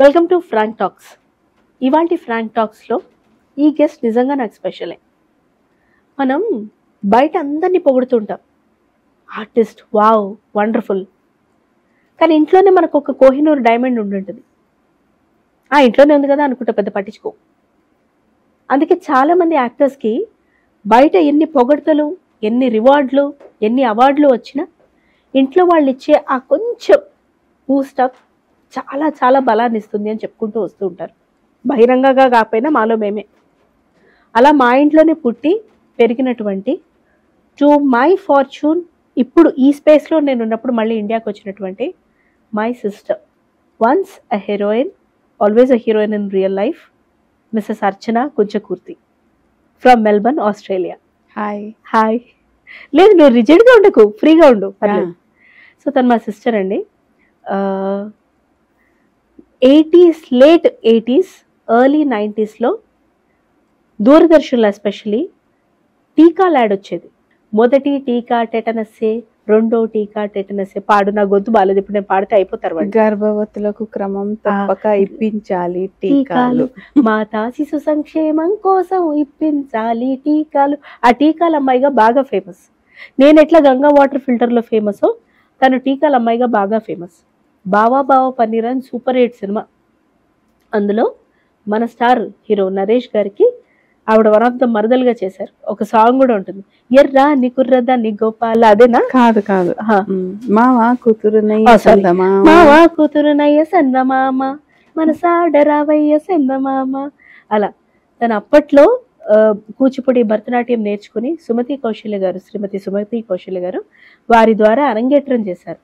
Welcome to Frank talks. ఇవాల్టి Frank టాక్స్లో ఈ గెస్ట్ నిజంగా నాకు స్పెషలే. మనం బయట అందరినీ పొగుడుతుంటాం, ఆర్టిస్ట్, వావ్, వండర్ఫుల్. కానీ ఇంట్లోనే మనకు ఒక కోహినూర్ డైమండ్ ఉండుంటుంది. ఇంట్లోనే ఉంది కదా అనుకుంటా, పెద్ద పట్టించుకో. అందుకే చాలామంది యాక్టర్స్కి బయట ఎన్ని పొగడ్తలు, ఎన్ని రివార్డులు, ఎన్ని అవార్డులు వచ్చినా ఇంట్లో వాళ్ళు ఇచ్చే ఆ కొంచెం బూస్టప్ చాలా చాలా బలాన్ని ఇస్తుంది అని చెప్పుకుంటూ వస్తూ ఉంటారు. బహిరంగంగా కాకపోయినా మాలో మేమే. అలా మా ఇంట్లోనే పుట్టి పెరిగినటువంటి, టు మై ఫార్చ్యూన్ ఇప్పుడు ఈ స్పేస్లో నేను ఉన్నప్పుడు మళ్ళీ ఇండియాకి వచ్చినటువంటి my sister, once a heroine, always a heroine in real life, missus Archana Kunchakurthi from Melbourne, Australia. Hi. Hi. లేదు, నువ్వు రిజిడ్గా ఉండకు, ఫ్రీగా ఉండు. సో తను మా సిస్టర్ అండి. 80s, లేట్ 80s, ఎర్లీ 90sలో దూరదర్శన్లో ఎస్పెషలీ టీకా యాడ్ వచ్చేది. మొదటి టీకా టెటనస్సే, రెండో టీకా టెటనస్సే. పాడు, నా గొంతు బాగాలేదు, ఇప్పుడు నేను పాడితే అయిపోతారు. గర్భవతులకు క్రమం తప్పక ఇప్పించాలి టీకాలు, మాతా శిశు సంక్షేమం కోసం ఇప్పించాలి టీకాలు. ఆ టీకాల అమ్మాయిగా బాగా ఫేమస్. నేను ఎట్లా గంగా వాటర్ ఫిల్టర్లో ఫేమసో తను టీకాల అమ్మాయిగా బాగా ఫేమస్. బావా బావా పన్నీర్ అని సూపర్ హిట్ సినిమా. అందులో మన స్టార్ హీరో నరేష్ గారికి ఆవిడ వన్ ఆఫ్ ద మరదలుగా చేశారు. ఒక సాంగ్ కూడా ఉంటుంది, ఎర్రా ని కుర్రదా ని గోపాల. అదేనా? కాదు కాదు, మావా కూతురునయ్య సందమామ, మన సాడరావయ్య సందమామ. అలా తను అప్పట్లో కూచిపూడి, భరతనాట్యం నేర్చుకుని శ్రీమతి సుమతి కౌశల్య గారు వారి ద్వారా అరంగేట్రం చేశారు.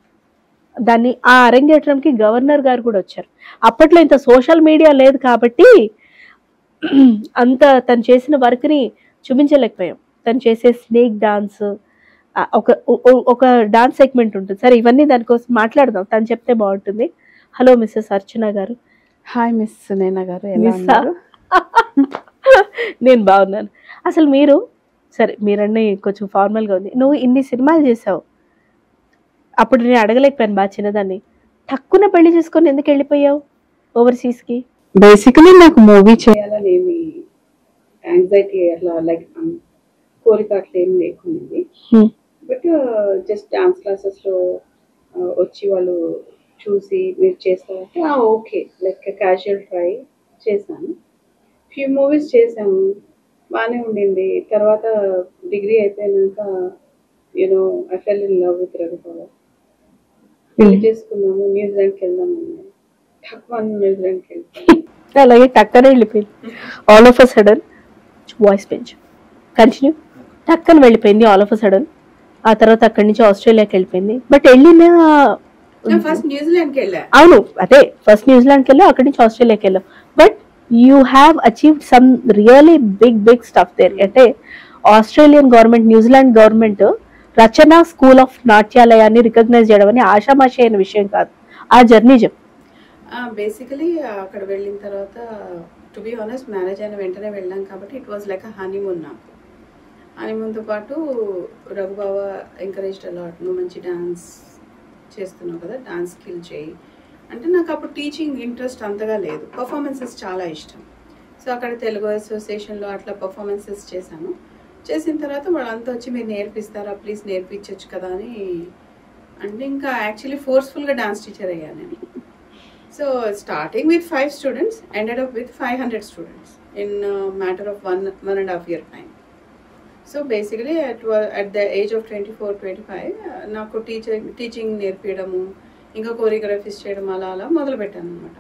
దాన్ని ఆ అరంగేట్రంకి గవర్నర్ గారు కూడా వచ్చారు. అప్పట్లో ఇంత సోషల్ మీడియా లేదు కాబట్టి అంత తను చేసిన వర్క్ని చూపించలేకపోయాం. తను చేసే స్నేక్ డాన్స్, ఒక డాన్స్ సెగ్మెంట్ ఉంటుంది. సరే, ఇవన్నీ దానికోసం మాట్లాడదాం, తను చెప్తే బాగుంటుంది. హలో మిస్సెస్ అర్చన గారు. హాయ్ మిస్ సునైనా గారు. నేను బాగున్నాను. అసలు మీరు, సరే మీరన్నీ కొంచెం ఫార్మల్గా ఉంది. నువ్వు ఇన్ని సినిమాలు చేసావు, అప్పుడు నేను అడగలేకపోయాను, బాగా చిన్నదాన్ని. తక్కువ పెళ్లి చేసుకొని ఎందుకు వెళ్ళిపోయావు ఓవర్సీస్కి? బేసికలీ నాకు మూవీ చేయాలని యాంగ్జైటీ అట్లా లైక్ కోరిక అట్లా ఏం లేకుంది. బట్ జస్ట్ డాన్స్ క్లాసెస్ లో వచ్చి వాళ్ళు చూసి మీరు చేస్తారంటే ఓకే, లైక్ క్యాజువల్ ట్రై చేశాను. ఫ్యూ మూవీస్ చేసాము, బాగానే ఉండింది. తర్వాత డిగ్రీ అయిపోయినాక I fell in love with Raghubabu. పెళ్లి చేసుకున్నాము, న్యూజిలాండ్కి వెళ్దాము. న్యూజిలాండ్కి వెళ్తాము, అలాగే టక్కన వెళ్ళిపోయింది. All of a sudden voice Pench continue, టక్కన వెళ్ళిపోయింది ఆల్ ఆఫ్ అ సడన్. ఆ తర్వాత అక్కడి నుంచి ఆస్ట్రేలియాకి వెళ్ళిపోయింది. బట్ వెళ్ళిన ఫస్ట్ న్యూజిలాండ్కి వెళ్ళా. అవును, అదే ఫస్ట్ న్యూజిలాండ్కి వెళ్ళావు, అక్కడి నుంచి ఆస్ట్రేలియాకి వెళ్ళావు. But you have achieved some really big stuff there. అంటే Australian government, New Zealand government Rachana school of నాట్యాలయాన్ని రికగ్నైజ్ చేయడం అని ఆషామాషి అయిన విషయం కాదు. ఆ జర్నీ చెప్పు. బేసికలీ అక్కడ వెళ్ళిన తర్వాత, టు బి ఆనెస్ట్, మ్యారేజ్ అయిన వెంటనే వెళ్ళాం కాబట్టి it was like a honeymoon. నాకు హనీమూన్తో పాటు రఘుబావ ఎంకరేజ్డ్ అలాట్, నువ్వు మంచి డాన్స్ చేస్తున్నావు కదా, డాన్స్ స్కిల్ చేయి అంటే. నాకు అప్పుడు టీచింగ్ ఇంట్రెస్ట్ అంతగా లేదు, పర్ఫార్మెన్సెస్ చాలా ఇష్టం. సో అక్కడ తెలుగు అసోసియేషన్లో అట్లా పర్ఫార్మెన్సెస్ చేశాను. చేసిన తర్వాత వాళ్ళంతా వచ్చి మీరు నేర్పిస్తారా, ప్లీజ్ నేర్పించవచ్చు కదా అని అంటే, ఇంకా యాక్చువల్లీ ఫోర్స్ఫుల్గా డాన్స్ టీచర్ అయ్యాను నేను. So starting with 5 students, ended up with 500 students in a matter of 1.5 year time. So basically at the age of 24-25 నాకు టీచింగ్ నేర్పించడము, ఇంకా కోరియోగ్రఫీస్ చేయడం అలా మొదలుపెట్టాను అనమాట.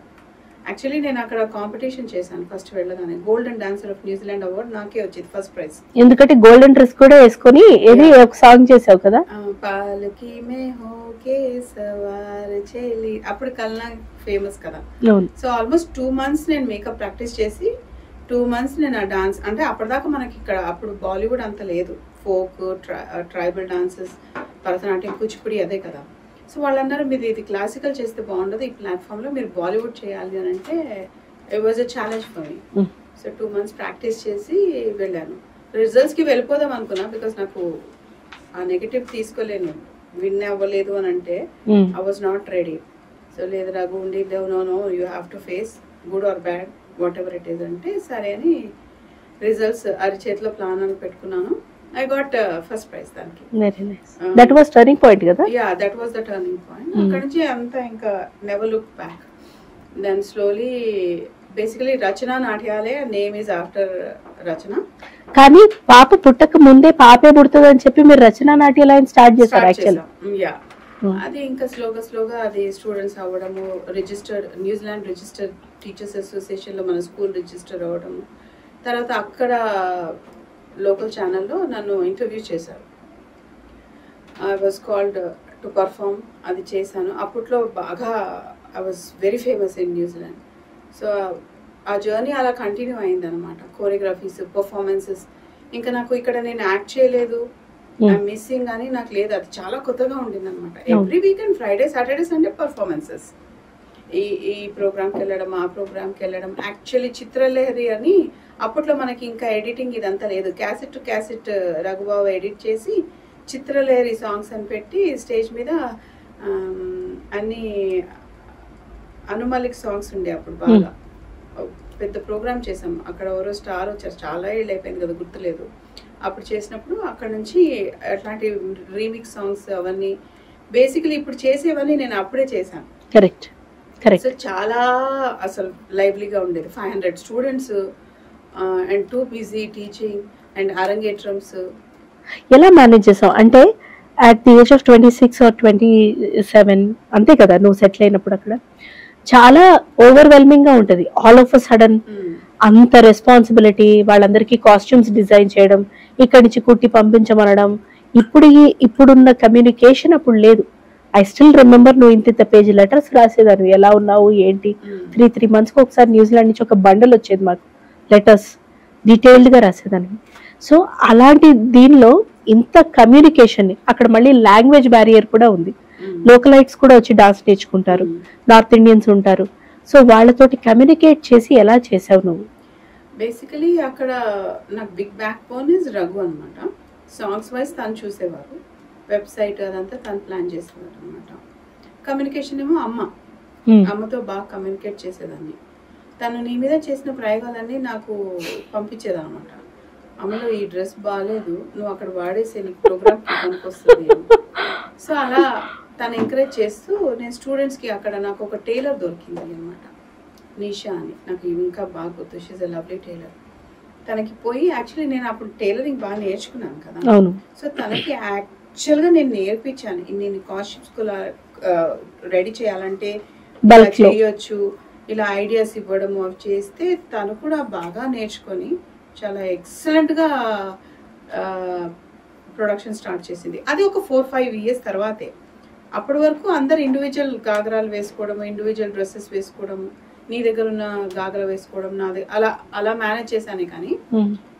యాక్చువల్లీ నేను అక్కడ కాంపిటీషన్ చేశాను ఫస్ట్ వెళ్ళగానే. Golden dancer of New Zealand award నాకే వచ్చింది, ఫస్ట్ ప్రైజ్. ఎందుకంటే గోల్డెన్ డ్రెస్ కూడా వేసుకొని ఏది ఒక సాంగ్ చేసావు కదా, పాలకి మే హోకే సవార్ చెలి. అప్పుడు కల్నా ఫేమస్ కదా. సో ఆల్మోస్ట్ 2 months నేను మేకప్ ప్రాక్టీస్ చేసి 2 months నేను ఆ డాన్స్ అంటే, అప్పటిదాకా మనకి ఇక్కడ అప్పుడు బాలీవుడ్ అంత లేదు, folk, tribal dances, Bharatanatyam, Kuchipudi అదే కదా. సో వాళ్ళు అన్నారు, మీరు ఇది క్లాసికల్ చేస్తే బాగుండదు, ఈ ప్లాట్ఫామ్లో మీరు బాలీవుడ్ చేయాలి అని అంటే it was a challenge for me. So 2 months practice చేసి వెళ్ళాను. రిజల్ట్స్కి వెళ్ళిపోదాం అనుకున్నా, బికాస్ నాకు ఆ నెగటివ్ తీసుకోలేను, విన్ అవ్వలేదు అని అంటే I was not ready. So లేదు రఘు ఉండి no you have to face good or bad whatever it is అంటే సరే అని రిజల్ట్స్ అరిచేతిలో ప్లాన్ అని పెట్టుకున్నాను. ఐ గాట్ ఫస్ట్ ప్రైజ్ దానికి. Very nice. That was turning point కదా? Ya, that was the turning point. అక్కడ నుంచి అంతా ఇంకా never look back. Then slowly basically Rachana నాట్యాలే నేమ్ ఈజ్ ఆఫ్టర్ రచన. కానీ పాప పుట్టక ముందే పాపే పుడుతుంది అని చెప్పి మీరు రచన నాట్యాలయం స్టార్ట్ చేశారు యాక్చువల్? యా, అది ఇంకా స్లోగా అది స్టూడెంట్స్ అవ్వడము, registered New Zealand registered teachers association లో మన స్కూల్ రిజిస్టర్ అవ్వడము, తర్వాత అక్కడ లోకల్ ఛానల్లో నన్ను ఇంటర్వ్యూ చేశారు. I was called to perform. అది చేశాను. అప్పట్లో బాగా I was very famous in New Zealand. So ఆ జర్నీ అలా కంటిన్యూ అయింది అనమాట. కోరియోగ్రఫీస్, పర్ఫార్మెన్సెస్. ఇంకా నాకు ఇక్కడ నేను యాక్ట్ చేయలేదు, మిస్సింగ్ అని నాకు లేదు. అది చాలా కొత్తగా ఉండింది అనమాట. Every weekend Friday Saturday Sunday performances. ఈ ప్రోగ్రామ్కి వెళ్ళడం, ఆ ప్రోగ్రామ్కి వెళ్ళడం. యాక్చువల్లీ చిత్రలహరి అని అప్పట్లో మనకి ఇంకా ఎడిటింగ్ ఇదంతా లేదు. Cassette to cassette Raghubabu edit చేసి చిత్రలహరి సాంగ్స్ అని పెట్టి స్టేజ్ మీద అన్ని అనుమలిక్ సాంగ్స్ ఉండే అప్పుడు బాగా పెద్ద ప్రోగ్రామ్ చేసాం. అక్కడ ఎవరో స్టార్ వచ్చారు, చాలా ఏళ్ళు అయిపోయింది కదా, గుర్తులేదు. అప్పుడు చేసినప్పుడు అక్కడ నుంచి అట్లాంటి రీమిక్స్ సాంగ్స్ అవన్నీ బేసికలీ ఇప్పుడు చేసేవన్నీ నేను అప్పుడే చేశాను. Correct correct. సో చాలా అసలు లైవ్లీగా ఉండేది. 500 students and too busy teaching and అరంగేట్రమ్స్. ఎలా మేనేజ్ చేసావు? అంటే at the age of 26 or 27 అంతే కదా నువ్వు సెటిల్ అయినప్పుడు? అక్కడ చాలా ఓవర్వెల్మింగ్ గా ఉంటది. ఆల్ ఆఫ్ అ సడన్ అంత రెస్పాన్సిబిలిటీ, వాళ్ళందరికీ కాస్ట్యూమ్స్ డిజైన్ చేయడం, ఇక్కడి నుంచి కుట్టి పంపించమనడం. ఇప్పుడున్న కమ్యూనికేషన్ అప్పుడు లేదు. ఐ స్టిల్ రిమెంబర్ నువ్వు ఇంత పేజీ లెటర్స్ రాసేదాన్ని, ఎలా ఉన్నావు ఏంటి. 3 months ఒకసారి న్యూజిలాండ్ నుంచి ఒక బండల్ వచ్చేది మాకు లెటర్స్, డీటెయిల్డ్ గా రాసేదాన్ని. సో అలాంటి దీనిలో ఇంత కమ్యూనికేషన్, అక్కడ మళ్ళీ లాంగ్వేజ్ బ్యారియర్ కూడా ఉంది. లోకలైట్స్ కూడా వచ్చి డాన్స్ నేర్చుకుంటారు, నార్త్ ఇండియన్స్ ఉంటారు. సో వాళ్ళతోటి కమ్యూనికేట్ చేసి ఎలా చేసావు నువ్వు? బేసికలీ అక్కడ నాకు big backbone is Raghu అనమాట. సాంగ్స్ వైజ్ తను చూసేవారు, వెబ్సైట్ అదంతా తను ప్లాన్ చేసేవారు అనమాట. కమ్యూనికేషన్ ఏమో అమ్మతో బాగా కమ్యూనికేట్ చేసేదాన్ని. తను నీ మీద చేసిన ప్రయోగాలన్నీ నాకు పంపించేదన్నమాట. అమ్మలో ఈ డ్రెస్ బాగాలేదు, నువ్వు అక్కడ వాడేసే నీకు ప్రోగ్రామ్కి పనికొస్తుంది. సో అలా తను ఎంకరేజ్ చేస్తూ నేను స్టూడెంట్స్కి అక్కడ నాకు ఒక టైలర్ దొరికింది అనమాట, నిషా అని. నాకు ఇంకా బాగా గుర్తు, షీజ్ ఎ లవ్లీ టైలర్. తనకి పోయి యాక్చువల్లీ నేను అప్పుడు టైలరింగ్ బాగా నేర్చుకున్నాను కదా. సో తనకి యాక్చువల్గా నేను నేర్పించాను, నేను కాస్ట్యూమ్స్ రెడీ చేయాలంటే చేయొచ్చు, ఇలా ఐడియాస్ ఇవ్వడము అవి చేస్తే తను కూడా బాగా నేర్చుకొని చాలా ఎక్సలెంట్గా ప్రొడక్షన్ స్టార్ట్ చేసింది. అది ఒక 4-5 years తర్వాతే. అప్పటి వరకు అందరు ఇండివిజువల్ గాగరాలు వేసుకోవడం, ఇండివిజువల్ డ్రెస్సెస్ వేసుకోవడం, నీ దగ్గర ఉన్న గాగరా వేసుకోవడం, అలా మేనేజ్ చేశాను. కానీ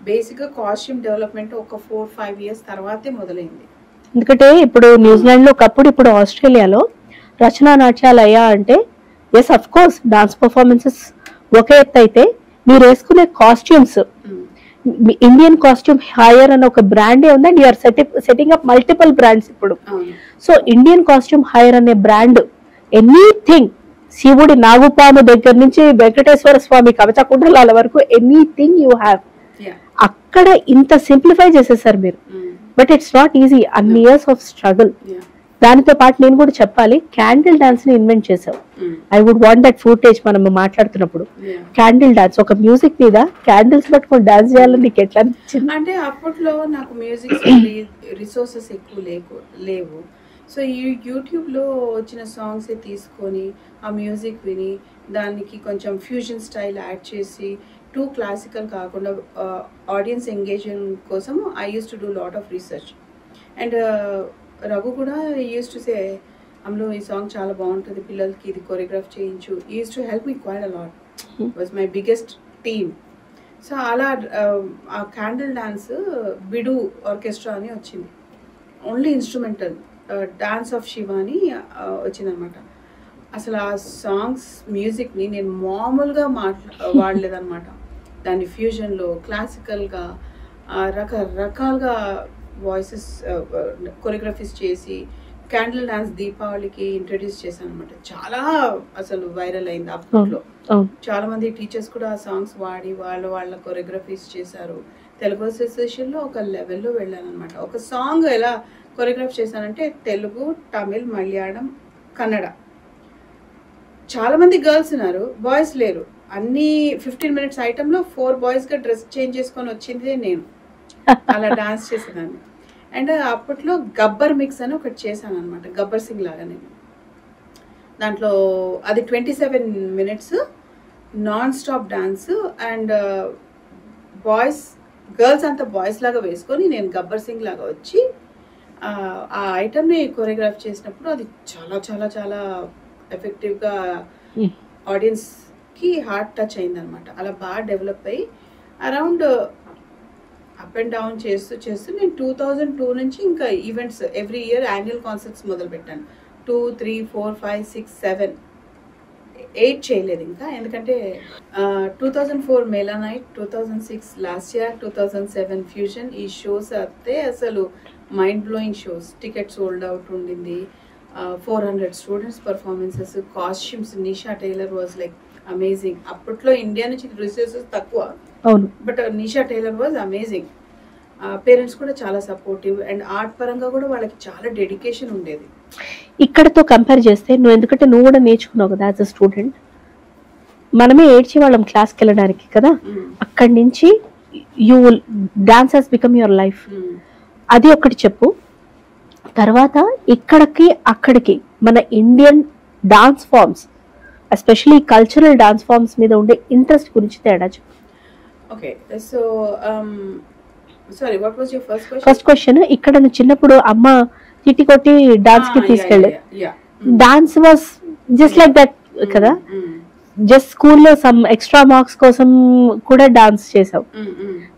బేసిక్గా కాస్ట్యూమ్ డెవలప్మెంట్ ఒక 4-5 years తర్వాతే మొదలైంది. ఎందుకంటే ఇప్పుడు న్యూజిలాండ్ లో ఒకప్పుడు, ఇప్పుడు ఆస్ట్రేలియాలో రచనా నాట్యాలయ అంటే yes of course dance performances ఒక ఎత్తు అయితే, మీరు వేసుకునే కాస్ట్యూమ్స్ ఇండియన్ కాస్ట్యూమ్ హైయర్ అనే ఒక బ్రాండే ఉంది. And you're setting up multiple brands ఇప్పుడు. సో ఇండియన్ కాస్ట్యూమ్ హైయర్ అనే బ్రాండ్ ఎనీథింగ్, శివుడి నాగుపాము దగ్గర నుంచి వెంకటేశ్వర స్వామి కవితా కుండలాల వరకు ఎనీథింగ్ యూ హ్యావ్, అక్కడ ఇంత సింప్లిఫై చేసేసారు మీరు. బట్ ఇట్స్ నాట్ ఈజీ, అన్ని ఇయర్స్ ఆఫ్ స్ట్రగుల్. దానితో పాటు నేను కూడా చెప్పాలి, క్యాండిల్ డాన్స్ ని ఇన్వెంట్ చేసావు. I would want that footage మనం మాట్లాడుతున్నప్పుడు. క్యాండిల్ డాన్స్, ఒక మ్యూజిక్ మీద క్యాండిల్స్ పట్టుకొని డాన్స్ చేయాలని నీకు ఎట్లా అనిపించింది? అంటే అప్పట్లో నాకు మ్యూజిక్ రిసోర్సెస్ ఎక్కువ లేవు. సో ఈ యూట్యూబ్లో వచ్చిన సాంగ్స్ తీసుకొని ఆ మ్యూజిక్ విని దానికి కొంచెం ఫ్యూజన్ స్టైల్ యాడ్ చేసి, టూ క్లాసికల్ కాకుండా ఆడియన్స్ ఎంగేజింగ్ కోసం I use to do lot of research. And Raghu కూడా యూస్ టు సే, అమ్లో ఈ సాంగ్ చాలా బాగుంటుంది, పిల్లలకి ఇది కొరియోగ్రాఫ్ చేయించు. Use to help me quite a lot, was my biggest team. So అలా ఆ క్యాండిల్ డాన్స్ బిడు ఆర్కెస్ట్రా అని వచ్చింది, only instrumental dance of Shiva అని వచ్చిందనమాట. అసలు ఆ సాంగ్స్ మ్యూజిక్ని నేను మామూలుగా వాడలేదన్నమాట. దాన్ని ఫ్యూజన్లో క్లాసికల్గా రకరకాలుగా వాయిసెస్ కొరియోగ్రఫీస్ చేసి క్యాండిల్ డాన్స్ దీపావళికి ఇంట్రడ్యూస్ చేశాను అనమాట. చాలా అసలు వైరల్ అయింది అప్పట్లో. చాలా మంది టీచర్స్ కూడా ఆ సాంగ్స్ వాడి వాళ్ళ కొరియోగ్రఫీస్ చేశారు. తెలుగు అసోసియేషన్ లో ఒక లెవెల్లో వెళ్ళాను అనమాట. ఒక సాంగ్ ఎలా కొరియోగ్రాఫ్ చేశానంటే తెలుగు, తమిళ్, మలయాళం, కన్నడ. చాలా మంది గర్ల్స్ ఉన్నారు, బాయ్స్ లేరు. అన్ని 15 minutes ఐటమ్ లో 4 boys గా డ్రెస్ చేంజ్ చేసుకొని వచ్చింది నేను. అలా డాన్స్ చేసేదాన్ని. అండ్ అప్పట్లో గబ్బర్ మిక్స్ అని ఒకటి చేశాను అనమాట, గబ్బర్ సింగ్ లాగా నేను. దాంట్లో అది 27 minutes non stop dance. And girls అంతా బాయ్స్ లాగా వేసుకొని నేను గబ్బర్ సింగ్ లాగా వచ్చి ఆ ఐటమ్ని కొరియోగ్రాఫ్ చేసినప్పుడు అది చాలా చాలా చాలా ఎఫెక్టివ్గా ఆడియన్స్కి హార్ట్ టచ్ అయింది అనమాట. అలా బాగా డెవలప్ అయ్యి అరౌండ్ అప్ అండ్ డౌన్ చేస్తూ నేను 2002 నుంచి ఇంకా events every year annual concerts మొదలు పెట్టాను. 2, 3, 4, 5, 6, 7, 8 చేయలేదు ఇంకా, ఎందుకంటే 2004 Mela night, 2006 last year, 2007 fusion. ఈ షోస్ అయితే అసలు mind blowing shows. Ticket sold out ఉండింది. 400 students performances, costumes. Nisha Tailor was like amazing. అప్పట్లో ఇండియా నుంచి రిసోర్సెస్ తక్కువ, but Nisha Tailor was amazing. Parents కూడా చాలా సపోర్టివ్ అండ్ ఆర్ట్ పరంగా కూడా వాళ్ళకి చాలా డెడికేషన్ ఉండేది. ఇక్కడతో కంపేర్ చేస్తే ఎందుకంటే నువ్వు కూడా నేర్చుకున్నావు కదా యాజ్ అ స్టూడెంట్. మనమే ఏడ్చే వాళ్ళం క్లాస్కి వెళ్ళడానికి కదా. అక్కడి నుంచి you dance has become your life. అది ఒకటి చెప్పు. తర్వాత ఇక్కడికి అక్కడికి మన Indian dance forms, especially cultural dance forms మీద ఉండే ఇంట్రెస్ట్ గురించి తేడా చెప్పు. Okay, so sorry, what was your first question? First question, ఇక్కడ నువ్వు చిన్నప్పుడు అమ్మ చిట్టి కొట్టి డాన్స్ కి తీసుకెళ్ళి, dance was just like that కదా. జస్ట్ స్కూల్లో సమ్ ఎక్స్ట్రా మార్క్స్ కోసం కూడా డాన్స్ చేసావు.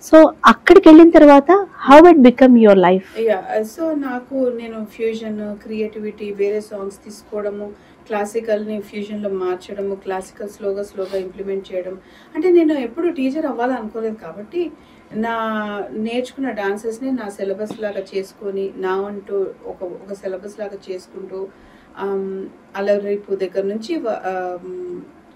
సో అక్కడికి వెళ్ళిన తర్వాత how it become your life? So నేను ఫ్యూజన్, క్రియేటివిటీ, వేరే సాంగ్స్ తీసుకోవడము, క్లాసికల్ని ఫ్యూజన్లో మార్చడము, క్లాసికల్ స్లోగా ఇంప్లిమెంట్ చేయడం. అంటే నేను ఎప్పుడు టీచర్ అవ్వాలనుకోలేదు కాబట్టి నేర్చుకున్న డాన్సెస్ని నా సిలబస్ లాగా చేసుకొని, నా అంటూ ఒక సిలబస్ లాగా చేసుకుంటూ, అలరిపు దగ్గర నుంచి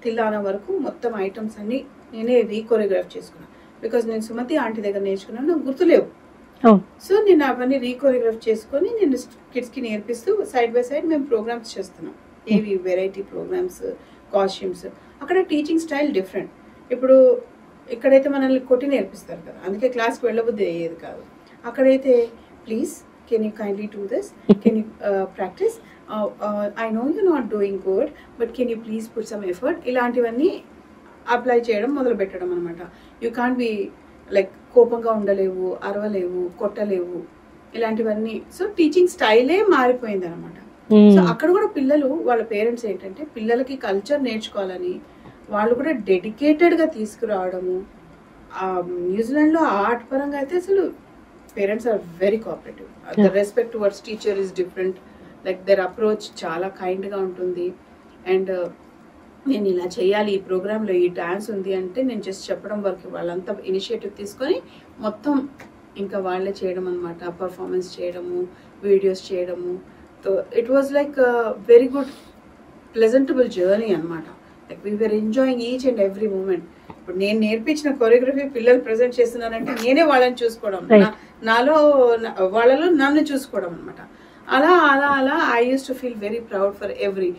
తిల్లానా వరకు మొత్తం ఐటమ్స్ అన్ని నేనే రీకోరియోగ్రాఫ్ చేసుకున్నాను. బికాజ్ నేను సుమతి ఆంటీ దగ్గర నేర్చుకున్నాను, నాకు గుర్తులేవు. సో నేను అవన్నీ రీకోరియోగ్రాఫ్ చేసుకొని నేను కిడ్స్కి నేర్పిస్తూ సైడ్ బై సైడ్ మేము ప్రోగ్రామ్స్ చేస్తున్నాం. ఏవి వెరైటీ ప్రోగ్రామ్స్, కాస్ట్యూమ్స్. అక్కడ టీచింగ్ స్టైల్ డిఫరెంట్. ఇప్పుడు ఇక్కడైతే మనల్ని కొట్టి నేర్పిస్తారు కదా, అందుకే క్లాస్కి వెళ్ళబుద్ధి అయ్యేది కాదు. అక్కడైతే please can you kindly do this, can you practice, I know you not doing good but can you please put some effort. ఇలాంటివన్నీ అప్లై చేయడం మొదలు పెట్టడం అనమాట. యూ కాంట్ బి లైక్ కోపంగా ఉండలేవు, అరవలేవు, కొట్టలేవు, ఇలాంటివన్నీ. సో టీచింగ్ స్టైలే మారిపోయింది అనమాట. సో అక్కడ కూడా పిల్లలు, వాళ్ళ పేరెంట్స్ ఏంటంటే పిల్లలకి కల్చర్ నేర్చుకోవాలని వాళ్ళు కూడా డెడికేటెడ్గా తీసుకురావడము. న్యూజిలాండ్లో ఆర్ట్ పరంగా అయితే అసలు parents are very cooperative. The respect towards teacher is different. Like their approach చాలా కైండ్గా ఉంటుంది. అండ్ నేను ఇలా చేయాలి, ఈ ప్రోగ్రాంలో ఈ డాన్స్ ఉంది అంటే నేను జస్ట్ చెప్పడం వరకు, వాళ్ళంతా ఇనిషియేటివ్ తీసుకొని మొత్తం ఇంకా వాళ్ళే చేయడం అనమాట. పర్ఫార్మెన్స్ చేయడము, వీడియోస్ చేయడము. So it was like very good pleasantable journey అనమాట. Like we were enjoying each and every moment. ఇప్పుడు నేను నేర్పించిన కొరియోగ్రఫీ పిల్లలు ప్రజెంట్ చేస్తున్నానంటే నేనే వాళ్ళని చూసుకోవడం, వాళ్ళలో నన్ను చూసుకోవడం అనమాట. అలా అలా అలా I use to feel very proud for every.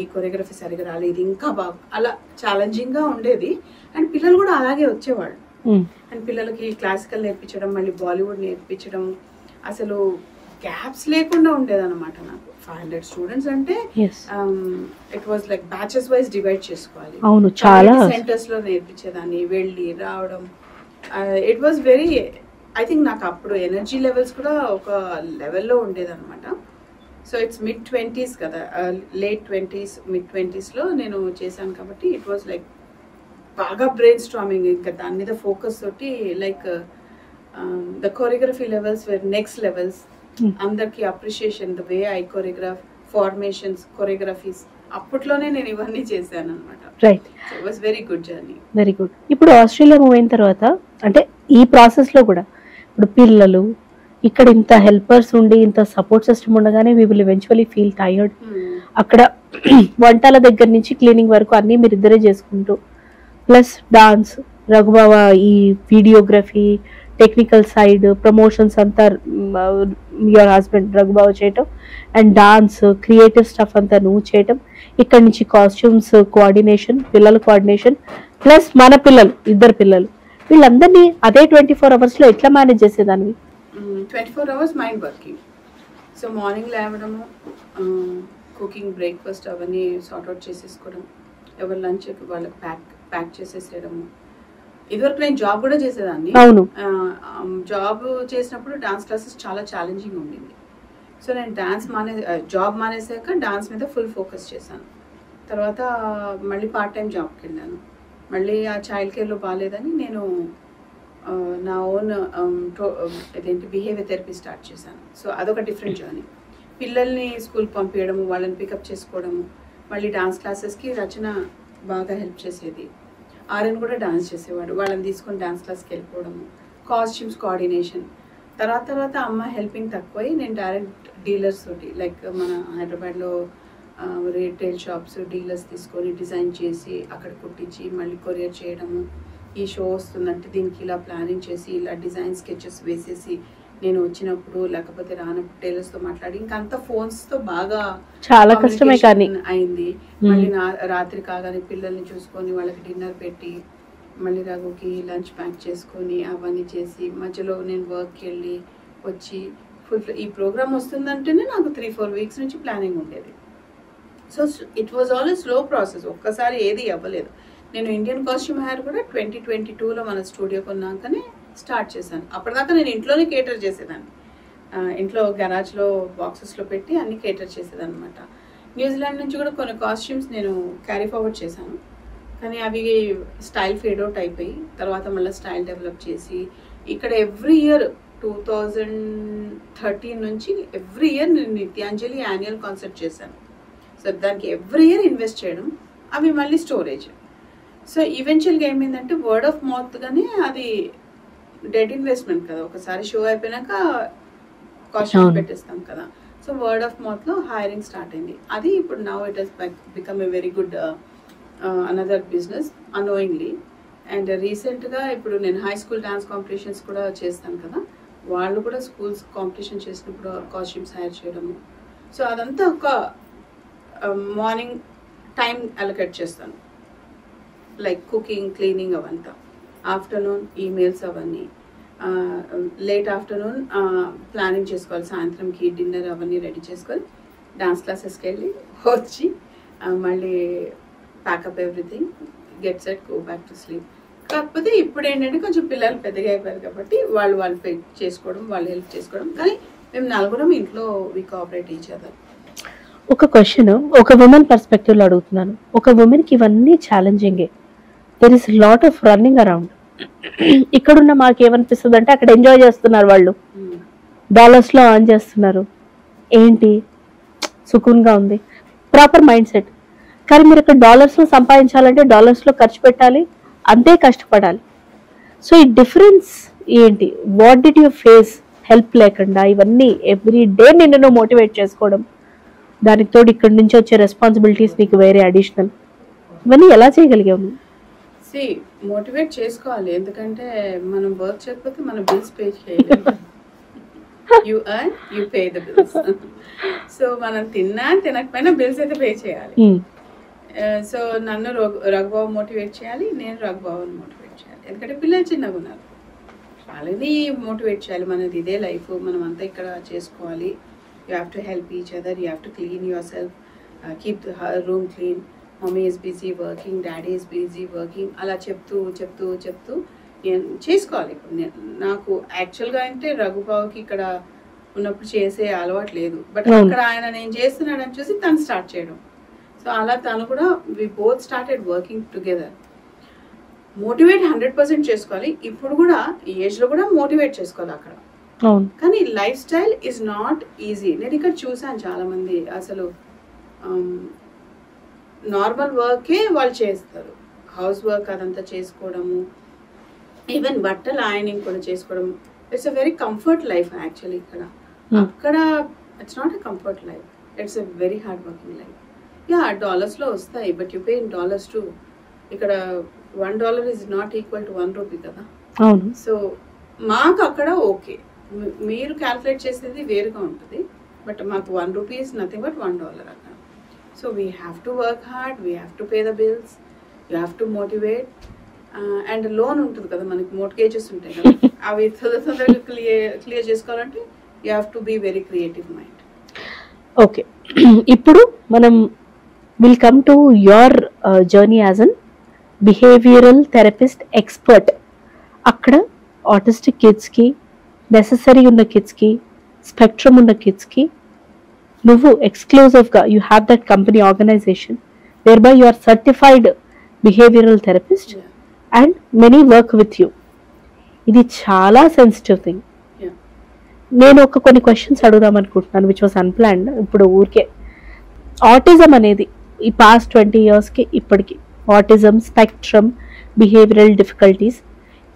ఈ కొరియోగ్రఫీ సరిగా రాలేదు, ఇంకా బాగా, అలా ఛాలెంజింగ్గా ఉండేది. అండ్ పిల్లలు కూడా అలాగే వచ్చేవాళ్ళు. అండ్ పిల్లలకి క్లాసికల్ నేర్పించడం, మళ్ళీ బాలీవుడ్ నేర్పించడం, అసలు గ్యాప్స్ లేకుండా ఉండేదన్నమాట. నాకు 500 స్టూడెంట్స్ అంటే it was like batches wise divide చేసుకోవాలి. చాలా సెంటర్స్ లో నేర్పించేదాన్ని, వెళ్ళి రావడం. It was very, I think నాకు అప్పుడు ఎనర్జీ లెవెల్స్ కూడా ఒక లెవెల్లో ఉండేదన్నమాట. సో ఇట్స్ mid-20s కదా, late 20s, mid-20s లో నేను చేశాను కాబట్టి ఇట్ వాజ్ లైక్ బాగా బ్రెయిన్ స్ట్రామింగ్. ఇంకా దాని మీద ఫోకస్ తోటి like the choreography levels where next levels. అందరికి appreciation, the way I choreograph, formations, choreographies, అప్పట్లోనే నేను ఇవన్నీ చేశాను అనమాట. Right, it was very good journey. Very good. ఇప్పుడు ఆస్ట్రేలియా మూవ్ అయిన తర్వాత, అంటే ఈ ప్రాసెస్ లో కూడా ఇప్పుడు పిల్లలు, ఇక్కడ ఇంత హెల్పర్స్ ఉండి ఇంత సపోర్ట్ సిస్టమ్ ఉండగానే we will eventually feel tired. అక్కడ వంటల దగ్గర నుంచి క్లీనింగ్ వరకు అన్నీ మీరు ఇద్దరే చేసుకుంటూ, ప్లస్ డాన్స్, రఘుబావ ఈ వీడియోగ్రఫీ, టెక్నికల్ సైడ్, ప్రమోషన్స్ అంతా యువర్ హస్బెండ్ రఘుబావ చేయటం, అండ్ డాన్స్ క్రియేటివ్ స్టఫ్ అంతా నువ్వు చేయటం, ఇక్కడ నుంచి కాస్ట్యూమ్స్ కోఆర్డినేషన్, పిల్లల కోఆర్డినేషన్, ప్లస్ మన పిల్లలు, ఇద్దరు పిల్లలు, వీళ్ళందరినీ అదే 24 hours లో ఎట్లా మేనేజ్ చేసేదాన్ని? 24 hours mind working. So morning లేవడము, కుకింగ్, బ్రేక్ఫాస్ట్ అవన్నీ సార్ట్అవుట్ చేసేసుకోవడం, ఎవరి లంచ్ వాళ్ళకి ప్యాక్ చేసేసేయడము. ఇదివరకు నేను జాబ్ కూడా చేసేదాన్ని. అవును. జాబ్ చేసినప్పుడు డాన్స్ క్లాసెస్ చాలా ఛాలెంజింగ్ ఉండింది. సో నేను జాబ్ మానేసాక డాన్స్ మీద ఫుల్ ఫోకస్ చేశాను. తర్వాత మళ్ళీ పార్ట్ టైం జాబ్కి వెళ్ళాను. మళ్ళీ ఆ చైల్డ్ కేర్లో బాగాలేదని నేను నా ఓన్ బిహేవియర్ థెరపీ స్టార్ట్ చేశాను. సో అదొక డిఫరెంట్ జర్నీ. పిల్లల్ని స్కూల్కి పంపించడము, వాళ్ళని పికప్ చేసుకోవడము, మళ్ళీ డాన్స్ క్లాసెస్కి రచన బాగా హెల్ప్ చేసేది. ఆర్యన్ కూడా డాన్స్ చేసేవాడు, వాళ్ళని తీసుకొని డాన్స్ క్లాస్కి వెళ్ళిపోవడము, కాస్ట్యూమ్స్ కోఆర్డినేషన్. తర్వాత అమ్మ హెల్పింగ్ తక్కువై నేను డైరెక్ట్ డీలర్స్ తోటి, లైక్ మన హైదరాబాద్లో రీటైల్ షాప్స్ డీలర్స్ తీసుకొని డిజైన్ చేసి అక్కడ కుట్టించి మళ్ళీ కొరియర్ చేయడము. ఈ షో వస్తుందంటే దీనికి ఇలా ప్లానింగ్ చేసి ఇలా డిజైన్ స్కెచెస్ వేసేసి నేను వచ్చినప్పుడు లేకపోతే రానప్పుడు టైలర్స్తో మాట్లాడి ఇంకంతా ఫోన్స్తో బాగా చాలా కష్టమే కానీ అయింది. మళ్ళీ రాత్రి కాగానే పిల్లల్ని చూసుకొని వాళ్ళకి డిన్నర్ పెట్టి మళ్ళీ రఘుకి లంచ్ ప్యాక్ చేసుకొని అవన్నీ చేసి మధ్యలో నేను వర్క్కి వెళ్ళి వచ్చి ఫుల్ ఈ ప్రోగ్రామ్ వస్తుందంటేనే నాకు 3-4 weeks నుంచి ప్లానింగ్ ఉండేది. So it was all slow process, ఒక్కసారి ఏది అవ్వలేదు. నేను ఇండియన్ కాస్ట్యూమ్ హెయిర్ కూడా 2022లో మన స్టూడియో కొన్నాకనే స్టార్ట్ చేశాను. అప్పటిదాకా నేను ఇంట్లోనే కేటర్ చేసేదాన్ని, ఇంట్లో గరాజ్లో బాక్సెస్లో పెట్టి అన్ని కేటర్ చేసేదాన్ని అనమాట. న్యూజిలాండ్ నుంచి కూడా కొన్ని కాస్ట్యూమ్స్ నేను క్యారీ ఫార్వర్డ్ చేశాను, కానీ అవి స్టైల్ ఫేడ్ అవుట్ అయిపోయి తర్వాత మళ్ళీ స్టైల్ డెవలప్ చేసి ఇక్కడ ఎవ్రీ ఇయర్ 2013 నుంచి ఎవ్రీ ఇయర్ నేను నిత్యాంజలి యాన్యువల్ కాన్సర్ట్ చేశాను. సో దానికి ఎవ్రీ ఇయర్ ఇన్వెస్ట్ చేయడం, అవి మళ్ళీ స్టోరేజ్. సో ఈవెన్చువల్గా ఏమైందంటే వర్డ్ ఆఫ్ మౌత్గానే అది డెడ్ ఇన్వెస్ట్మెంట్ కదా, ఒకసారి షో అయిపోయినాక కాస్ట్యూమ్స్ పెట్టేస్తాం కదా. సో వర్డ్ ఆఫ్ మౌత్లో హైరింగ్ స్టార్ట్ అయింది. అది ఇప్పుడు now it has become a very good another business annoyingly. And రీసెంట్గా ఇప్పుడు నేను హై స్కూల్ డాన్స్ కాంపిటీషన్స్ కూడా చేస్తాను కదా, వాళ్ళు కూడా స్కూల్స్ కాంపిటీషన్ చేసినప్పుడు కాస్ట్యూమ్స్ హైర్ చేయడము. సో అదంతా ఒక మార్నింగ్ టైం అలొకేట్ చేస్తాను, లైక్ కుకింగ్, క్లీనింగ్ అవంతా. ఆఫ్టర్నూన్ ఈమెయిల్స్ అవన్నీ, లేట్ ఆఫ్టర్నూన్ ప్లానింగ్ చేసుకోవాలి, సాయంత్రంకి డిన్నర్ అవన్నీ రెడీ చేసుకొని డాన్స్ క్లాసెస్కి వెళ్ళి వచ్చి మళ్ళీ pack up everything, get set, go back to sleep. కాకపోతే ఇప్పుడు ఏంటంటే కొంచెం పిల్లలు పెద్దగా అయిపోయారు కాబట్టి వాళ్ళు పే చేసుకోవడం, వాళ్ళు హెల్ప్ చేసుకోవడం, కానీ మేము నలుగురం ఇంట్లో వి కోఆపరేట్ ఈచ్ అదర్. ఒక క్వశ్చన్ ఒక ఉమెన్ పర్స్పెక్టివ్లో అడుగుతున్నాను. ఒక ఉమెన్కి ఇవన్నీ ఛాలెంజింగే, there is lot of running around. ఇక్కడున్న మాకు ఏమనిపిస్తుంది అంటే అక్కడ ఎంజాయ్ చేస్తున్నారు, వాళ్ళు డాలర్స్లో ఆన్ చేస్తున్నారు, ఏంటి సుకూన్గా ఉంది, ప్రాపర్ మైండ్ సెట్. కానీ మీరు ఇక్కడ డాలర్స్లో సంపాదించాలంటే డాలర్స్లో ఖర్చు పెట్టాలి, అంతే కష్టపడాలి. సో ఈ డిఫరెన్స్ ఏంటి? What did you face? Help లేకుండా ఇవన్నీ ఎవ్రీ డే నిన్ను మోటివేట్ చేసుకోవడం, దానికి తోడు ఇక్కడి నుంచి వచ్చే రెస్పాన్సిబిలిటీస్ నీకు వేరే అడిషనల్, ఇవన్నీ ఎలా చేయగలిగావు? మోటివేట్ చేసుకోవాలి, ఎందుకంటే మనం వర్క్ చేయకపోతే మనం బిల్స్ పే చేయలేము. You earn, you pay the bills. So మనం తిన్నా తినకపోయినా బిల్స్ అయితే పే చేయాలి. సో నన్ను రఘుబాబు మోటివేట్ చేయాలి, నేను రఘుబాబుని మోటివేట్ చేయాలి, ఎందుకంటే పిల్లలు చిన్నగా ఉన్నారు, వాళ్ళని మోటివేట్ చేయాలి. మనది ఇదే లైఫ్, మనం అంతా ఇక్కడ చేసుకోవాలి. You have to help each other, you have to clean your self, keep the room clean. Mummy is busy working, daddy is busy working, అలా చెప్తూ చెప్తూ చెప్తూ నేను చేసుకోవాలి. ఇప్పుడు నాకు యాక్చువల్గా అంటే రఘుబాబుకి ఇక్కడ ఉన్నప్పుడు చేసే అలవాటు లేదు, బట్ అక్కడ ఆయన నేను చేస్తున్నాడని చూసి తను స్టార్ట్ చేయడం. సో అలా తను కూడా we both started working together. Motivate 100% చేసుకోవాలి. ఇప్పుడు కూడా ఈ ఏజ్లో కూడా మోటివేట్ చేసుకోవాలి అక్కడ. కానీ life style is not easy. నేను ఇక్కడ చూసాను చాలామంది అసలు నార్మల్ వర్కే వాళ్ళు చేస్తారు, హౌస్ వర్క్ అదంతా చేసుకోవడము, ఈవెన్ బట్టలు ఆయనింగ్ కూడా చేసుకోవడం, it's a very comfort life actually ఇక్కడ. అక్కడ it's not a comfort life, it's a very hard working life. Ya డాలర్స్లో వస్తాయి, but you pay in dollars too. ఇక్కడ $1 ఈజ్ నాట్ ఈక్వల్ టు ₹1 కదా. అవును. సో మాకు అక్కడ ఓకే, మీరు క్యాల్కులేట్ చేసేది వేరుగా ఉంటుంది, బట్ మాకు ₹1 ఈజ్ నథింగ్ బట్ $1 అక్కడ. So we have to work hard, we have to pay the bills, you have to motivate. And loan ఉంటుంది కదా మనకి, మోర్ట్గేజెస్ ఉంటాయి కదా, అవి తొందరగా క్లియర్ చేసుకోవాలంటే you have to be very creative mind. Okay, ఇప్పుడు మనం will come to your journey as an behavioural therapist expert. అక్కడ ఆటిస్టిక్ కిడ్స్కి, నెససరీ ఉన్న కిడ్స్కి, స్పెక్ట్రమ్ ఉన్న కిడ్స్కి నువ్వు ఎక్స్క్లూజివ్గా you have that company organisation where by you are certified behavioural therapist and many work with you. ఇది చాలా సెన్సిటివ్ థింగ్. నేను కొన్ని క్వశ్చన్స్ అడుగుదాం అనుకుంటున్నాను విచ్ వాస్ అన్ప్లాన్డ్. ఇప్పుడు ఊరికే ఆటిజం అనేది ఈ పాస్ట్ 20 yearsకి ఇప్పటికి ఆటిజం, స్పెక్ట్రమ్, బిహేవియరల్ డిఫికల్టీస్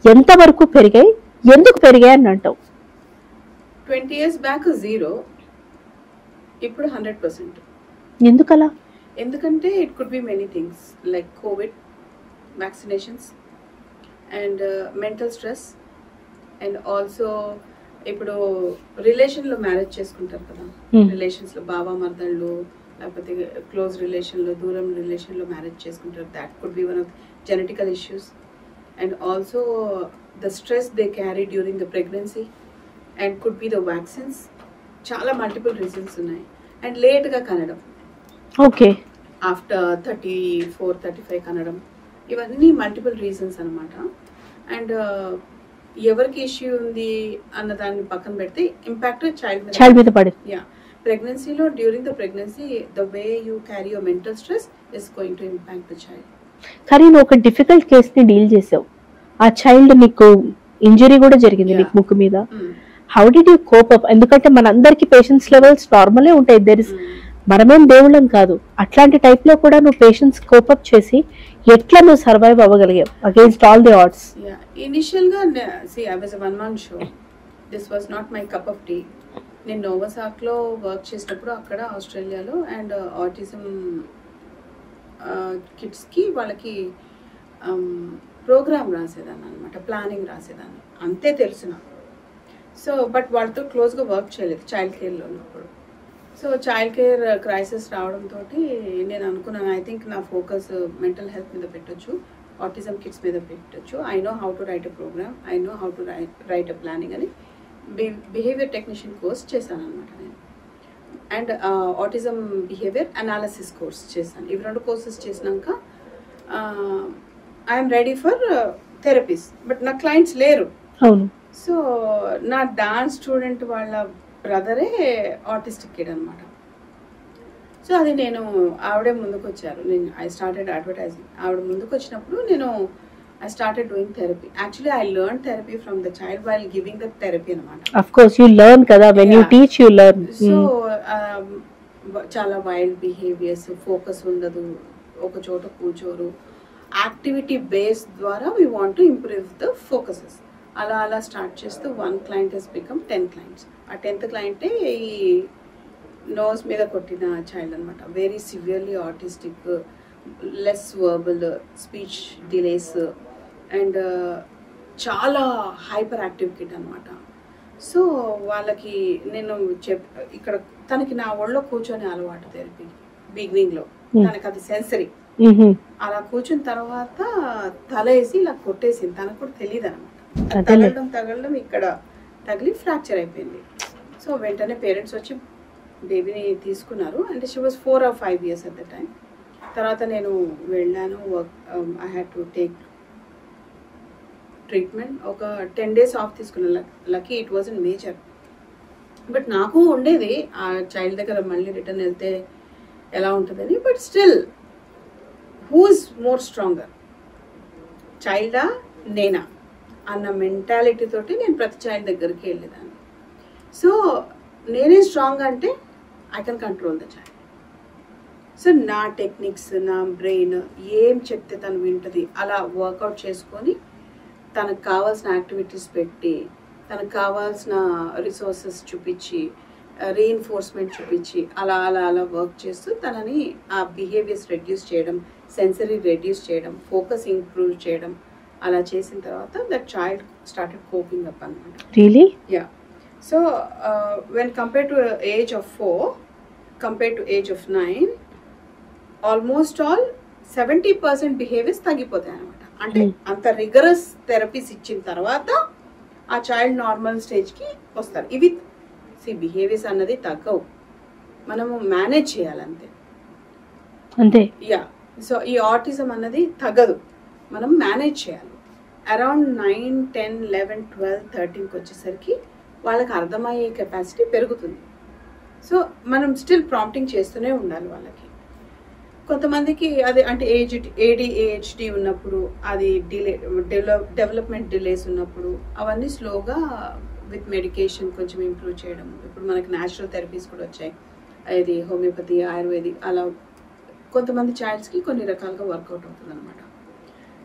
ఎంతవరకు పెరిగాయి, ఎందుకు పెరిగాయి అని అంటావు? 20 years బ్యాక్ 0, ఇప్పుడు 100%. ఎందుకలా? ఎందుకంటే it could be many things like Covid, vaccinations and mental stress, and also ఇప్పుడు రిలేషన్లో మ్యారేజ్ చేసుకుంటారు కదా, రిలేషన్స్లో బావ మర్దళ్ళు, లేకపోతే క్లోజ్ రిలేషన్లో, దూరం రిలేషన్లో మ్యారేజ్ చేసుకుంటారు. That could be one of genetical issues. And also the stress they carry during the pregnancy, and could be the vaccines. చాలా మల్టిపుల్ రీజన్స్ ఉన్నాయి. అండ్ లేట్గా కనడం, ఓకే, ఆఫ్టర్ 34-35 కనడం, ఇవన్నీ మల్టిపుల్ రీజన్స్ అనమాట. అండ్ ఎవరికి ఇష్యూ ఉంది అన్న దాన్ని పక్కన పెడితే ఇంపాక్ట్ చైల్డ్ మీద పడింది. యా, ప్రెగ్నెన్సీలో during the pregnancy the way you carry your mental stress is going to impact the child. కానీ నువ్వు ఒక డిఫికల్ట్ కేస్ని డీల్ చేసావు. ఆ చైల్డ్ నీకు ఇంజరీ కూడా జరిగింది నీకు ముక్కు మీద. How did you cope up? ఎందుకంటే మనందరికి పేషెన్స్ లెవెల్స్ నార్మలే ఉంటాయి, దెర్ ఇస్, మనమేం దేవుళ్ళం కాదు. అట్లాంటి టైప్ లో కూడా నువ్వు పేషెన్స్ కోపప్ చేసి ఎట్లా నువ్వు సర్వైవ్ అవ్వగలిగావు against all the odds? Initial గా I was a one man show. This was not my cup of tea. నేను నోవాసాక్ లో వర్క్ చేసినప్పుడు అక్కడ ఆస్ట్రేలియాలో, అండ్ ఆటిజం కిడ్స్ కి వాళ్ళకి ప్రోగ్రామ్ రాసేదాన్ని అనమాట, ప్లానింగ్ రాసేదాన్ని, అంతే తెలుసు నాకు. సో బట్ వాళ్ళతో క్లోజ్గా వర్క్ చేయలేదు చైల్డ్ కేర్లో ఉన్నప్పుడు. సో చైల్డ్ కేర్ క్రైసిస్ రావడంతో నేను అనుకున్నాను, ఐ థింక్ నా ఫోకస్ మెంటల్ హెల్త్ మీద పెట్టొచ్చు, ఆటిజం కిడ్స్ మీద పెట్టొచ్చు. I know how to write a programme, I know how to write a planning అని బిహేవియర్ టెక్నీషియన్ కోర్స్ చేశాను అనమాట నేను. And autism behaviour analysis course చేశాను. ఇవి 2 కోర్సెస్ చేసినాక I'm ready for therapies. But నా క్లయింట్స్ లేరు. అవును. సో నా డాన్స్ స్టూడెంట్ వాళ్ళ బ్రదరే ఆటిస్టిక్ కిడ్ అనమాట. సో అది నేను, ఆవిడే ముందుకు వచ్చారు. నేను ఐ స్టార్టెడ్ అడ్వర్టైజింగ్. ఆవిడ ముందుకు వచ్చినప్పుడు నేను I started doing therapy. Actually, I learned therapy from the child while giving the therapy అనమాట. Of course, you learn కదా, when you teach, you learn. So, చాలా వైల్డ్ బిహేవియర్స్, ఫోకస్ ఉండదు, ఒక చోట కూర్చోరు, యాక్టివిటీ బేస్ ద్వారా we want to improve the focuses. అలా అలా స్టార్ట్ చేస్తూ 1 client has become 10 clients. ఆ 10th client ఈ నోస్ మీద కొట్టిన చైల్డ్ అనమాట. Very severely autistic, less verbal, speech delays, and చాలా హైపర్ యాక్టివ్ కిడ్ అనమాట. సో వాళ్ళకి నేను ఇక్కడ తనకి నా ఒళ్ళో కూర్చొని అలవాటు థెరపీ బిగినింగ్లో. తనకి అది సెన్సరీ. అలా కూర్చున్న తర్వాత తల వేసి ఇలా కొట్టేసింది. తనకు కూడా తెలియదు అనమాట. తగలడం ఇక్కడ తగిలి ఫ్రాక్చర్ అయిపోయింది. సో వెంటనే పేరెంట్స్ వచ్చి బేబీని తీసుకున్నారు. అంటే she was 4 or 5 years at the time. తర్వాత నేను వెళ్ళాను, I had to take treatment. ఒక 10 days ఆఫ్ తీసుకున్నాను. Lucky it was in major. But నాకు ఉండేది ఆ చైల్డ్ దగ్గర మళ్ళీ రిటర్న్ వెళ్తే ఎలా ఉంటుందని. But still who is more stronger, చైల్డా నేనా అన్న మెంటాలిటీ తోటి నేను ప్రతి చైల్డ్ దగ్గరికి వెళ్ళేదాన్ని. సో నేనే స్ట్రాంగ్ అంటే I can control the child. So నా టెక్నిక్స్, నా బ్రెయిన్ ఏం చెప్తే తను వింటుంది అలా వర్కౌట్ చేసుకొని తనకు కావాల్సిన యాక్టివిటీస్ పెట్టి తనకు కావాల్సిన రిసోర్సెస్ చూపించి రీఇన్ఫోర్స్మెంట్ చూపించి అలా అలా అలా వర్క్ చేస్తూ తనని ఆ బిహేవియర్స్ రెడ్యూస్ చేయడం, సెన్సరీ రెడ్యూస్ చేయడం, ఫోకస్ ఇంప్రూవ్ చేయడం అలా చేసిన తర్వాత that child started coping up అన్నమాట. Really? Ya. So when compare to age of 4 compare to age of 9 almost all 70% behaviours తగ్గిపోతాయి అనమాట. అంటే అంత రిగరస్ థెరపీస్ ఇచ్చిన తర్వాత ఆ చైల్డ్ నార్మల్ స్టేజ్కి వస్తారు. ఇవి బిహేవియర్స్ అన్నది తగ్గవు, మనము మేనేజ్ చేయాలంతే. అంతే. యా. సో ఈ ఆటిజం అన్నది తగ్గదు, మనం మేనేజ్ చేయాలి. అరౌండ్ 9, 10, 11, 12, 13కి వచ్చేసరికి వాళ్ళకి అర్థమయ్యే కెపాసిటీ పెరుగుతుంది. సో మనం స్టిల్ ప్రాంప్టింగ్ చేస్తూనే ఉండాలి వాళ్ళకి. కొంతమందికి అది అంటే ADHD ఉన్నప్పుడు, అది డెవలప్మెంట్ డిలేస్ ఉన్నప్పుడు అవన్నీ స్లోగా విత్ మెడికేషన్ కొంచెం ఇంప్రూవ్ చేయడం. ఇప్పుడు మనకి న్యాచురల్ థెరపీస్ కూడా వచ్చాయి, ఇది హోమియోపతి, ఆయుర్వేదిక్, అలా కొంతమంది చైల్డ్స్కి కొన్ని రకాలుగా వర్కౌట్ అవుతుంది అనమాట.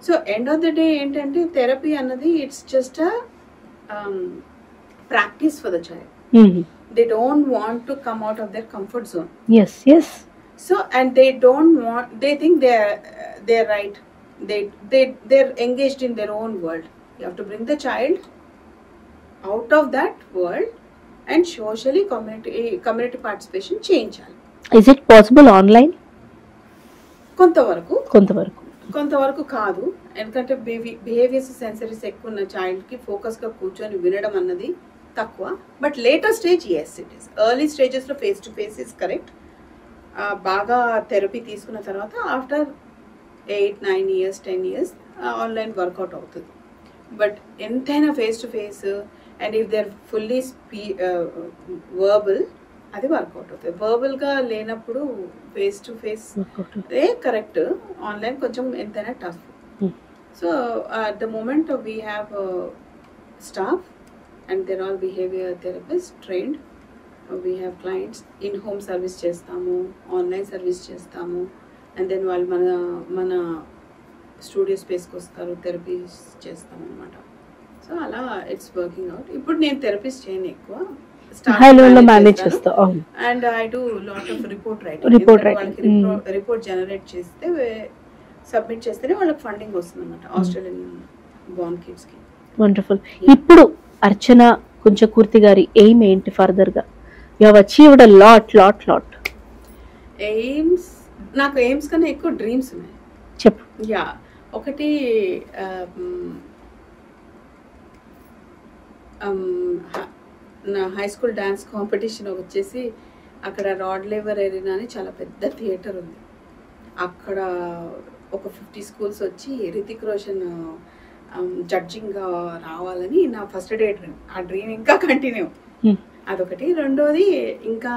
So end of the day ఏంటంటే థెరపీ అన్నది it's just practice for the child. They don't want to come out of their comfort zone. Yes. So and they don't want, they think they're right, they're engaged in their own world. You have to bring the child out of that world and socially community participation చేయించాలి. Is it possible online? కొంతవరకు కాదు, ఎందుకంటే behaviours సెన్సరీస్ ఎక్కువ ఉన్న చైల్డ్కి ఫోకస్గా కూర్చొని వినడం అన్నది తక్కువ. But later stage as it is. Early స్టేజెస్లో face to face is correct. బాగా థెరపీ తీసుకున్న తర్వాత after 8, 9 years, 10 years online work out అవుతుంది. బట్ ఎంతైనా face to face and if they are fully verbal అది వర్కౌట్ అవుతుంది. వర్బల్గా లేనప్పుడు face to face correct, online కొంచెం ఎంతైనా tough. So at the moment we have staff and there all behaviour therapist trained. We have clients, in home service చేస్తాము, online service చేస్తాము, and then వాళ్ళు మన స్టూడియో స్పేస్కి వస్తారు, థెరపీస్ చేస్తాం అనమాట. So అలా ఇట్స్ వర్కింగ్ అవుట్. ఇప్పుడు నేను థెరపీస్ చేయను, ఎక్కువ and I do lot of report writing. వాళ్ళకి రిపోర్ట్ జనరేట్ చేస్తే సబ్మిట్ చేస్తేనే వాళ్ళకి ఫండింగ్ వస్తుంది అనమాట, ఆస్ట్రేలియన్ బోర్న్ కిడ్స్కి. వండర్ఫుల్. ఇప్పుడు అర్చన కుంచకుర్తి గారి ఎయిమ్ ఏంటి ఫర్దర్గా? You have achieved a lot. AIIMS, నాకు ఎయిమ్స్ కన్నా ఎక్కువ డ్రీమ్స్ ఉన్నాయి. చెప్పు. యా. ఒకటి నా హై స్కూల్ డాన్స్ కాంపిటీషన్ వచ్చేసి అక్కడ రాడ్ లేవర్ ఎరీనా అని చాలా పెద్ద థియేటర్ ఉంది, అక్కడ ఒక 50 schools వచ్చి రితిక్ రోషన్ జడ్జింగ్గా రావాలని నా ఫస్ట్ డే డ్రీమ్. ఆ డ్రీమ్ ఇంకా కంటిన్యూ. అదొకటి. రెండోది ఇంకా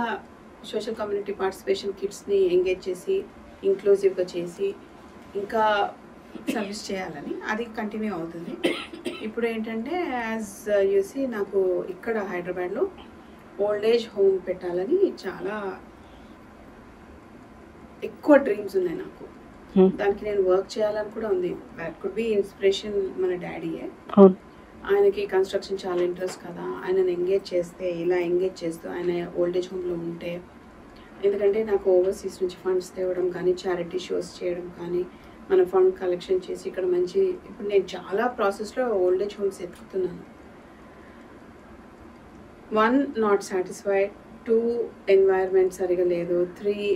సోషల్ కమ్యూనిటీ పార్టిసిపేషన్, కిడ్స్ని ఎంగేజ్ చేసి ఇంక్లూజివ్గా చేసి ఇంకా సర్వీస్ చేయాలని, అది కంటిన్యూ అవుతుంది. ఇప్పుడు ఏంటంటే యాజ్ యూసీ నాకు ఇక్కడ హైదరాబాద్లో ఓల్డ్ ఏజ్ హోమ్ పెట్టాలని చాలా ఎక్కువ డ్రీమ్స్ ఉన్నాయి నాకు. దానికి నేను వర్క్ చేయాలని కూడా ఉంది. దట్ కుడ్ బి ఇన్స్పిరేషన్ మన డాడీయే. ఆయనకి కన్స్ట్రక్షన్ చాలా ఇంట్రెస్ట్ కదా, ఆయనను ఎంగేజ్ చేస్తే, ఇలా ఎంగేజ్ చేస్తూ ఆయన ఓల్డ్ ఏజ్ హోమ్లో ఉంటే, ఎందుకంటే నాకు ఓవర్సీస్ నుంచి ఫండ్స్ తేవడం కానీ, చారిటీ షోస్ చేయడం కానీ, మన ఫండ్ కలెక్షన్ చేసి ఇక్కడ మంచి, ఇప్పుడు నేను చాలా ప్రాసెస్లో ఓల్డ్ ఏజ్ హోమ్స్ ఎత్తుకుతున్నాను. 1 నాట్ సాటిస్ఫైడ్, 2 ఎన్వైర్న్మెంట్ సరిగా లేదు, 3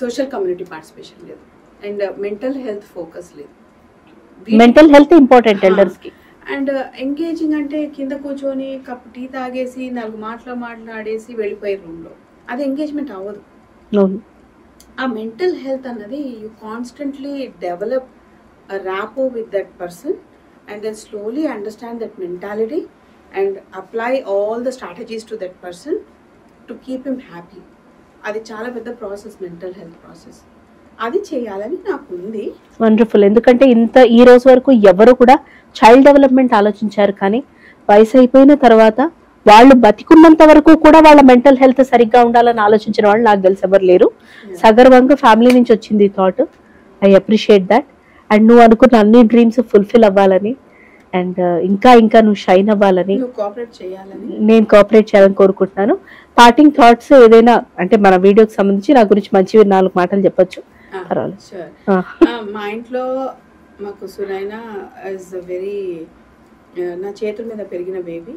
సోషల్ కమ్యూనిటీ పార్టిసిపేషన్ లేదు, అండ్ మెంటల్ హెల్త్ ఫోకస్ లేదు. మెంటల్ హెల్త్ ఇంపార్టెంట్ ఎల్డర్స్ కి. అండ్ ఎంగేజింగ్ అంటే కింద కూర్చొని కప్పు టీ తాగేసి 4 మాట్లాడేసి వెళ్ళిపోయే రూమ్లో, అది ఎంగేజ్మెంట్ అవ్వదు. ఆ మెంటల్ హెల్త్ అన్నది you constantly develop rapport with that person and then slowly understand that mentality and apply all the strategies to that person to keep him happy. అది చాలా పెద్ద ప్రాసెస్, మెంటల్ హెల్త్ ప్రాసెస్. అది చేయాలని నాకు ఉంది. Wonderful. ఎందుకంటే ఈ రోజు వరకు ఎవరు కూడా చైల్డ్ డెవలప్మెంట్ ఆలోచించారు, కానీ వయసు అయిపోయిన తర్వాత వాళ్ళు బతికున్నంత వరకు కూడా వాళ్ళ మెంటల్ హెల్త్ సరిగ్గా ఉండాలని ఆలోచించిన వాళ్ళు నాకు తెలిసి ఎవరు లేరు. సగర్వంగా ఫ్యామిలీ నుంచి వచ్చింది thought. I appreciate that. And నువ్వు అనుకున్న అన్ని డ్రీమ్స్ ఫుల్ఫిల్ అవ్వాలని, అండ్ ఇంకా ఇంకా నువ్వు షైన్ అవ్వాలని, నువ్వు కోఆపరేట్ చేయాలని. నేను కోఆపరేట్ చేయాలని కోరుకుంటున్నాను. పార్టింగ్ థాట్స్ ఏదైనా అంటే మన వీడియోకి సంబంధించి నా గురించి మంచి 4 మాటలు చెప్పొచ్చు. పర్వాలేదు. Sure. మా ఇంట్లో మాకు సునైనా ఇస్ వెరీ, నా చేతుల మీద పెరిగిన బేబీ.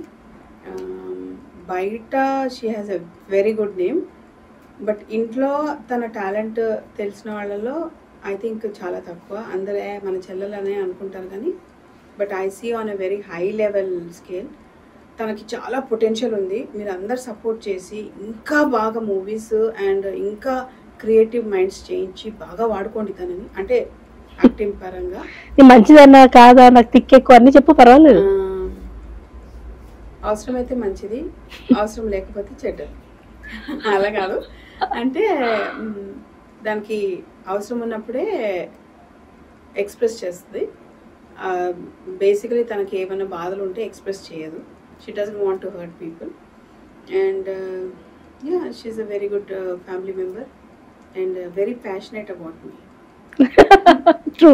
బయట she has a very good name, but ఇంట్లో తన టాలెంట్ తెలిసిన వాళ్ళలో ఐ థింక్ చాలా తక్కువ. అందరే మన చెల్లెలనే అనుకుంటారు కానీ, but I see on a very high level scale. తనకి చాలా పొటెన్షియల్ ఉంది. మీరు అందరు సపోర్ట్ చేసి ఇంకా బాగా మూవీస్ అండ్ ఇంకా క్రియేటివ్ మైండ్స్ చేయించి బాగా వాడుకోండి తనని. అంటే యాక్టింగ్ పరంగా మంచిదన్నా కాదా నాకు తిక్కెక్కువ అన్ని చెప్పు, పర్వాలేదు. అవసరమైతే మంచిది, అవసరం లేకపోతే చెడ్డది. అలా కాదు, అంటే దానికి అవసరం ఉన్నప్పుడే ఎక్స్ప్రెస్ చేస్తుంది. బేసికలీ తనకి ఏమైనా బాధలు ఉంటే ఎక్స్ప్రెస్ చేయదు. She doesn't want to hurt people. And yeah, she's a very good family member and very passionate about me. True.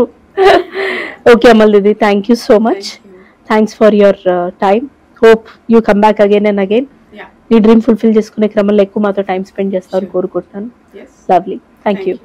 Okay Amal didi, thank you so much. Thanks for your time. Hope you come back again and again. నీ డ్రీమ్ fulfil చేసుకునే క్రమంలో ఎక్కువ మాతో time spend చేస్తారని కోరుకుంటున్నాను. Lovely. Thank you.